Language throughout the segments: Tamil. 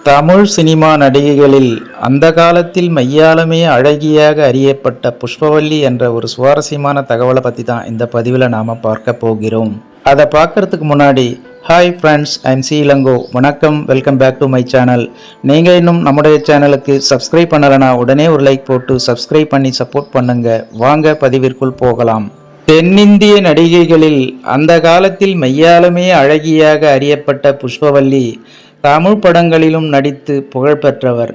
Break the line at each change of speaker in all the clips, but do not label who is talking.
தமிழ் சினிமா நடிகைகளில் அந்த காலத்தில் மையாலுமே அழகியாக அறியப்பட்ட புஷ்பவல்லி என்ற ஒரு சுவாரஸ்யமான தகவலை பற்றி தான் இந்த பதிவில் நாம் பார்க்க போகிறோம். அதை பார்க்கறதுக்கு முன்னாடி hi friends, I'm C Ilango. வணக்கம், welcome back to my channel. நீங்கள் இன்னும் நம்முடைய சேனலுக்கு சப்ஸ்கிரைப் பண்ணலைன்னா உடனே ஒரு லைக் போட்டு சப்ஸ்கிரைப் பண்ணி சப்போர்ட் பண்ணுங்க. வாங்க பதிவிற்குள் போகலாம். தென்னிந்திய நடிகைகளில் அந்த காலத்தில் மையாலுமே அழகியாக அறியப்பட்ட புஷ்பவல்லி தமிழ் படங்களிலும் நடித்து புகழ்பெற்றவர்.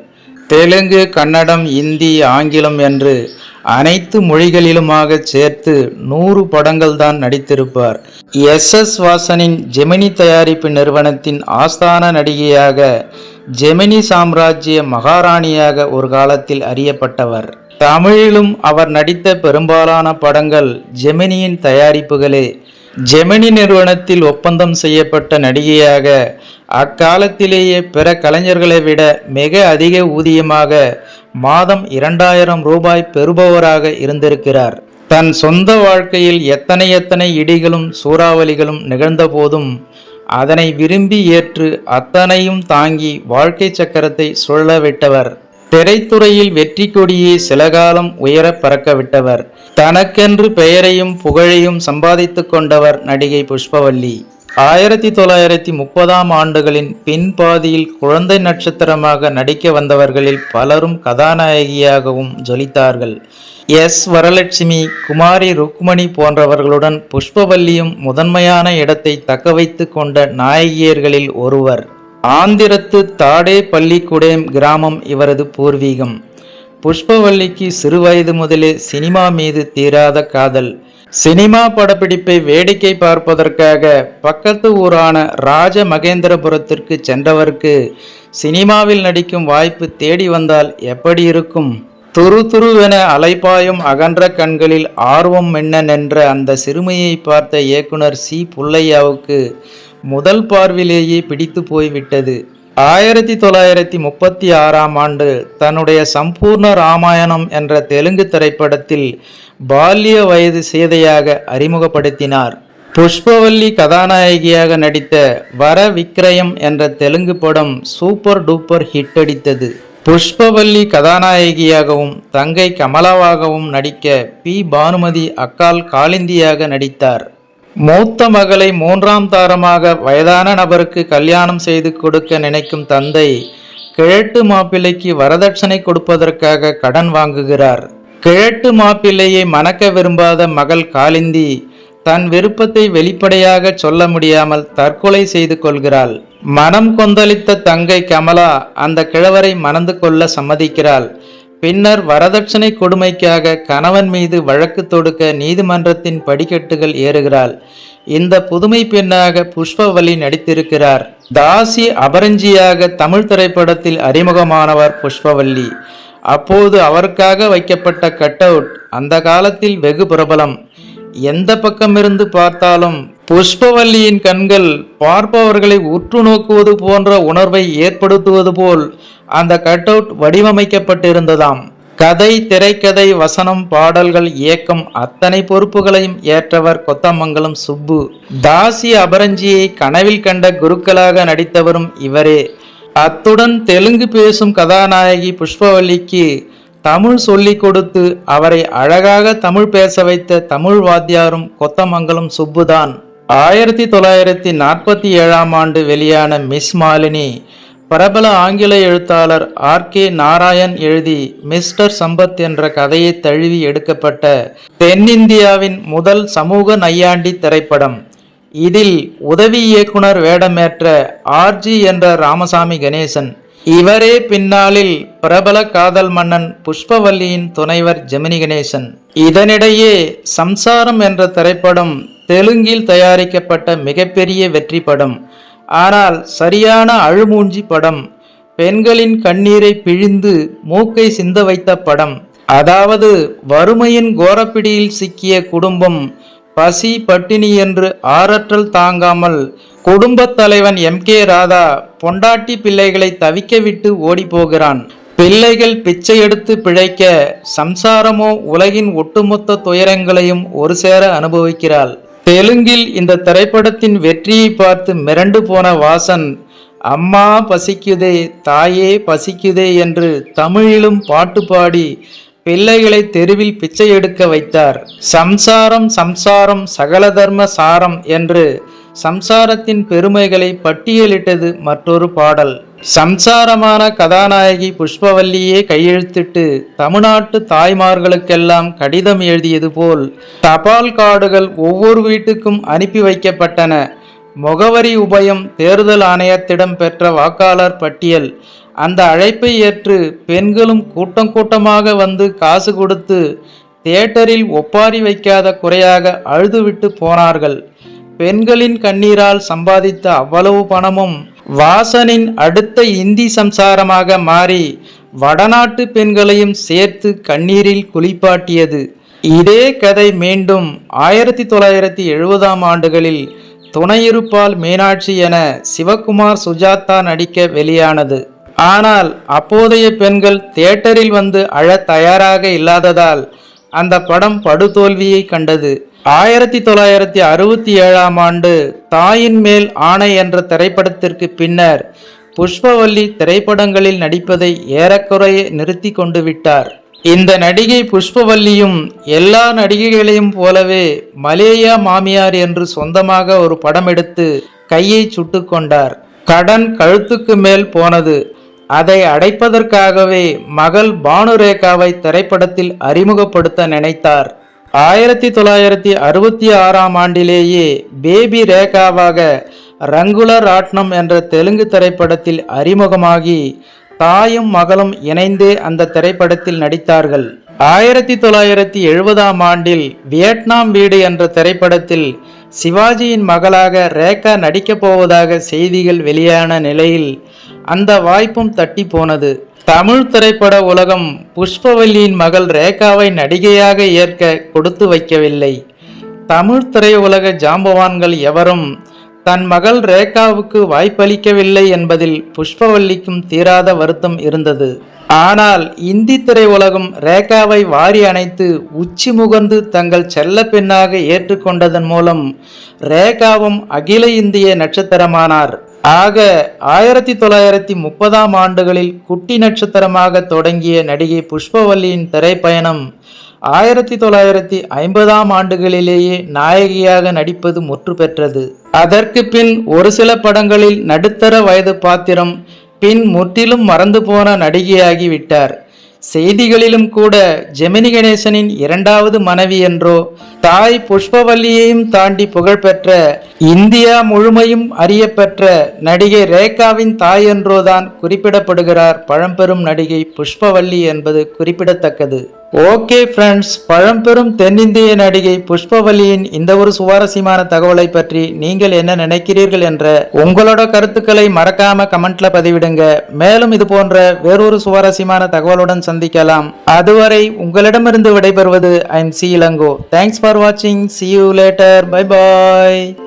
தெலுங்கு, கன்னடம், இந்தி, ஆங்கிலம் என்று அனைத்து மொழிகளிலுமாக சேர்த்து 100 படங்கள் தான் நடித்திருப்பார். எஸ் வாசனின் ஜெமினி தயாரிப்பு நிறுவனத்தின் ஆஸ்தான நடிகையாக, ஜெமினி சாம்ராஜ்ய மகாராணியாக ஒரு காலத்தில் அறியப்பட்டவர். தமிழிலும் அவர் நடித்த பெரும்பாலான படங்கள் ஜெமினியின் தயாரிப்புகளே. ஜெமினி நிறுவனத்தில் ஒப்பந்தம் செய்யப்பட்ட நடிகையாக அக்காலத்திலேயே பிற கலைஞர்களை விட மிக அதிக ஊதியமாக மாதம் 2000 ரூபாய் பெறுபவராக இருந்திருக்கிறார். தன் சொந்த வாழ்க்கையில் எத்தனை இடிகளும் சூறாவளிகளும் நிகழ்ந்த போதும் அதனை விரும்பி ஏற்று அத்தனையும் தாங்கி வாழ்க்கை சக்கரத்தை சுழலவிட்டவர். திரைத்துறையில் வெற்றி கொடியை சில காலம் உயர பறக்க விட்டவர். தனக்கென்று பெயரையும் புகழையும் சம்பாதித்து கொண்டவர் நடிகை புஷ்பவல்லி. 1930ஆம் ஆண்டுகளின் பின்பாதியில் குழந்தை நட்சத்திரமாக நடிக்க வந்தவர்களில் பலரும் கதாநாயகியாகவும் ஜொலித்தார்கள். எஸ் வரலட்சுமி, குமாரி ருக்மணி போன்றவர்களுடன் புஷ்பவல்லியும் முதன்மையான இடத்தை தக்கவைத்து கொண்ட நாயகியர்களில் ஒருவர். ஆந்திரத்து தாடே பள்ளிக்குடேம் கிராமம் இவரது பூர்வீகம். புஷ்பவல்லிக்கு சிறுவயது முதலே சினிமா மீது தீராத காதல். சினிமா படப்பிடிப்பை வேடிக்கை பார்ப்பதற்காக பக்கத்து ஊரான ராஜமகேந்திரபுரத்திற்கு சென்றவருக்கு சினிமாவில் நடிக்கும் வாய்ப்பு தேடி வந்தால் எப்படி இருக்கும்? துருவென அலைப்பாயும் அகன்ற கண்களில் ஆர்வம் மின்ன நின்ற அந்த சிறுமியை பார்த்த இயக்குனர் சி புல்லையாவுக்கு முதல் பார்வையிலேயே பிடித்து போய்விட்டது. 1936ஆம் ஆண்டு தன்னுடைய சம்பூர்ண ராமாயணம் என்ற தெலுங்கு திரைப்படத்தில் பால்ய வயது சீதையாக அறிமுகப்படுத்தினார். புஷ்பவல்லி கதாநாயகியாக நடித்த வர விக்ரயம் என்ற தெலுங்கு படம் சூப்பர் டூப்பர் ஹிட் அடித்தது. புஷ்பவல்லி கதாநாயகியாகவும் தங்கை கமலாவாகவும் நடிக்க பி பானுமதி அக்கால் காளிந்தியாக நடித்தார். மூத்த மகளை 3ஆம் தாரமாக வயதான நபருக்கு கல்யாணம் செய்து கொடுக்க நினைக்கும் தந்தை கிழட்டு மாப்பிள்ளைக்கு வரதட்சணை கொடுப்பதற்காக கடன் வாங்குகிறார். கிழட்டு மாப்பிள்ளையை மணக்க விரும்பாத மகள் காளிந்தி தன் விருப்பத்தை வெளிப்படையாக சொல்ல முடியாமல் தற்கொலை செய்து கொள்கிறாள். மனம் கொந்தளித்த தங்கை கமலா அந்த கிழவரை மணந்து கொள்ள சம்மதிக்கிறாள். பின்னர் வரதட்சணை கொடுமைக்காக கணவன் மீது வழக்கு தொடுக்க நீதிமன்றத்தின் படிக்கட்டுகள் ஏறுகிறாள். இந்த புதுமை பெண்ணாக புஷ்பவல்லி நடித்திருக்கிறார். தாசி அபரஞ்சியாக தமிழ் திரைப்படத்தில் அறிமுகமானவர் புஷ்பவல்லி. அப்போது அவருக்காக வைக்கப்பட்ட கட் அவுட் அந்த காலத்தில் வெகு பிரபலம். எந்த பக்கமிருந்து பார்த்தாலும் புஷ்பவல்லியின் கண்கள் பார்ப்பவர்களை உற்று நோக்குவது போன்ற உணர்வை ஏற்படுத்துவது போல் அந்த கட் அவுட் வடிவமைக்கப்பட்டிருந்ததாம். கதை, திரைக்கதை, வசனம், பாடல்கள், இயக்கம் அத்தனை பொறுப்புகளையும் ஏற்றவர் கொத்தமங்கலம் சுப்பு. தாசி அபரஞ்சியை கனவில் கண்ட குருக்களாக நடித்தவரும் இவரே. அத்துடன் தெலுங்கு பேசும் கதாநாயகி புஷ்பவல்லிக்கு தமிழ் சொல்லிக் கொடுத்து அவரை அழகாக தமிழ் பேச வைத்த தமிழ் வாத்தியாரும் கொத்தமங்கலம் சுப்புதான். 1947ஆம் ஆண்டு வெளியான மிஸ் மாலினி பிரபல ஆங்கில எழுத்தாளர் ஆர்.கே. நாராயண் எழுதி மிஸ்டர் சம்பத் என்ற கதையை தழுவி எடுக்கப்பட்ட தென்னிந்தியாவின் முதல் சமூக நையாண்டி திரைப்படம். இதில் உதவி இயக்குனர் வேடமேற்ற ஆர்.ஜி. என்ற ராமசாமி கணேசன். இவரே பின்னாளில் பிரபல காதல் மன்னன் புஷ்பவல்லியின் துணைவர் ஜெமினி கணேசன். இதனிடையே சம்சாரம் என்ற திரைப்படம் தெலுங்கில் தயாரிக்கப்பட்ட மிகப்பெரிய வெற்றி படம். ஆனால் சரியான அழுமூஞ்சி படம். பெண்களின் கண்ணீரை பிழிந்து மூக்கை சிந்த வைத்த படம். அதாவது வறுமையின் கோரப்பிடியில் சிக்கிய குடும்பம் பசி பட்டினி என்று ஆரற்றல் தாங்காமல் குடும்பத் தலைவன் எம்.கே. ராதா பொண்டாட்டி பிள்ளைகளை தவிக்க விட்டு ஓடி போகிறான். பிள்ளைகள் பிச்சை எடுத்து பிழைக்க சம்சாரமோ உலகின் ஒட்டுமொத்த துயரங்களையும் ஒரு சேர அனுபவிக்கிறாள். தெலுங்கில் இந்த திரைப்படத்தின் வெற்றியை பார்த்து மிரண்டு போன வாசன் அம்மா பசிக்குதே தாயே பசிக்குதே என்று தமிழிலும் பாட்டு பாடி பிள்ளைகளை தெருவில் பிச்சை எடுக்க வைத்தார். சம்சாரம் சம்சாரம் சகல தர்ம சாரம் என்று சம்சாரத்தின் பெருமைகளை பட்டியலிட்டது மற்றொரு பாடல். சம்சாரமான கதாநாயகி புஷ்பவல்லியே கையெழுத்திட்டு தமிழ்நாட்டு தாய்மார்களுக்கெல்லாம் கடிதம் எழுதியது போல் தபால் கார்டுகள் ஒவ்வொரு வீட்டுக்கும் அனுப்பி வைக்கப்பட்டன. முகவரி உபயம் தேர்தல் ஆணையத்திடம் பெற்ற வாக்காளர் பட்டியல். அந்த அழைப்பை ஏற்று பெண்களும் கூட்டம் கூட்டமாக வந்து காசு கொடுத்து தியேட்டரில் ஒப்பாரி வைக்காத குறையாக அழுதுவிட்டு போனார்கள். பெண்களின் கண்ணீரால் சம்பாதித்த அவ்வளவு பணமும் வாசனின் அடுத்த இந்தி சம்சாரமாக மாறி வடநாட்டு பெண்களையும் சேர்த்து கண்ணீரில் குளிப்பாட்டியது. இதே கதை மீண்டும் 1970ஆம் ஆண்டுகளில் துணையிருப்பால் மீனாட்சி என சிவகுமார் சுஜாதா நடிக்க வெளியானது. ஆனால் அப்போதைய பெண்கள் தியேட்டரில் வந்து அழ தயாராக இல்லாததால் அந்த படம் படுதோல்வியை கண்டது. 1967ஆம் ஆண்டு தாயின் மேல் ஆணை என்ற திரைப்படத்திற்கு பின்னர் புஷ்பவல்லி திரைப்படங்களில் நடிப்பதை ஏறக்குறைய நிறுத்தி கொண்டு விட்டார். இந்த நடிகை புஷ்பவல்லியும் எல்லா நடிகைகளையும் போலவே மலேயா மாமியார் என்று சொந்தமாக ஒரு படம் எடுத்து கையை சுட்டு கொண்டார். கடன் கழுத்துக்கு மேல் போனது. அதை அடைப்பதற்காகவே மகள் பானுரேகாவை திரைப்படத்தில் அறிமுகப்படுத்த நினைத்தார். 1966ஆம் ஆண்டிலேயே பேபி ரேகாவாக ரங்குல ராட்னம் என்ற தெலுங்கு திரைப்படத்தில் அறிமுகமாகி தாயும் மகளும் இணைந்தே அந்த திரைப்படத்தில் நடித்தார்கள். 1970ஆம் ஆண்டில் வியட்நாம் வீடு என்ற திரைப்படத்தில் சிவாஜியின் மகளாக ரேகா நடிக்கப் போவதாக செய்திகள் வெளியான நிலையில் அந்த வாய்ப்பும் தட்டி போனது. தமிழ் திரைப்பட உலகம் புஷ்பவல்லியின் மகள் ரேகாவை நடிகையாக ஏற்க கொடுத்து வைக்கவில்லை. தமிழ் திரையுலக ஜாம்பவான்கள் எவரும் தன் மகள் ரேகாவுக்கு வாய்ப்பளிக்கவில்லை என்பதில் புஷ்பவல்லிக்கும் தீராத வருத்தம் இருந்தது. ஆனால் இந்தி திரையுலகம் ரேகாவை வாரி அணைத்து உச்சி முகர்ந்து தங்கள் செல்ல பெண்ணாக ஏற்றுக்கொண்டதன் மூலம் ரேகாவும் அகில இந்திய நட்சத்திரமானார். ஆக 1930ஆம் ஆண்டுகளில் குட்டி நட்சத்திரமாக தொடங்கிய நடிகை புஷ்பவல்லியின் திரைப்பயணம் 1950ஆம் ஆண்டுகளிலேயே நாயகியாக நடிப்பது முற்று பெற்றது. அதற்கு பின் ஒரு சில படங்களில் நடுத்தர வயது பாத்திரம், பின் முற்றிலும் மறந்து போன நடிகையாகி விட்டார். செய்திகளிலும் கூட ஜெமினி கணேசனின் இரண்டாவது மனைவி என்றோ, தாய் புஷ்பவல்லியையும் தாண்டி புகழ்பெற்ற இந்தியா முழுமையும் அறியப்பெற்ற நடிகை ரேகாவின் தாய் என்றோதான் குறிப்பிடப்படுகிறார் பழம்பெரும் நடிகை புஷ்பவல்லி என்பது குறிப்பிடத்தக்கது. ஓகே ஃப்ரெண்ட்ஸ், பழம்பெரும் தென்னிந்திய நடிகை புஷ்பவல்லியின் இந்த ஒரு சுவாரஸ்யமான தகவலை பற்றி நீங்கள் என்ன நினைக்கிறீர்கள் என்ற உங்களோட கருத்துக்களை மறக்காம கமெண்ட்ல பதிவிடுங்க. மேலும் இது போன்ற வேறொரு சுவாரஸ்யமான தகவலுடன் சந்திக்கலாம். அதுவரை உங்களிடமிருந்து விடைபெறுவது I M C Elango. Thanks for வாட்சிங். See you later. Bye bye.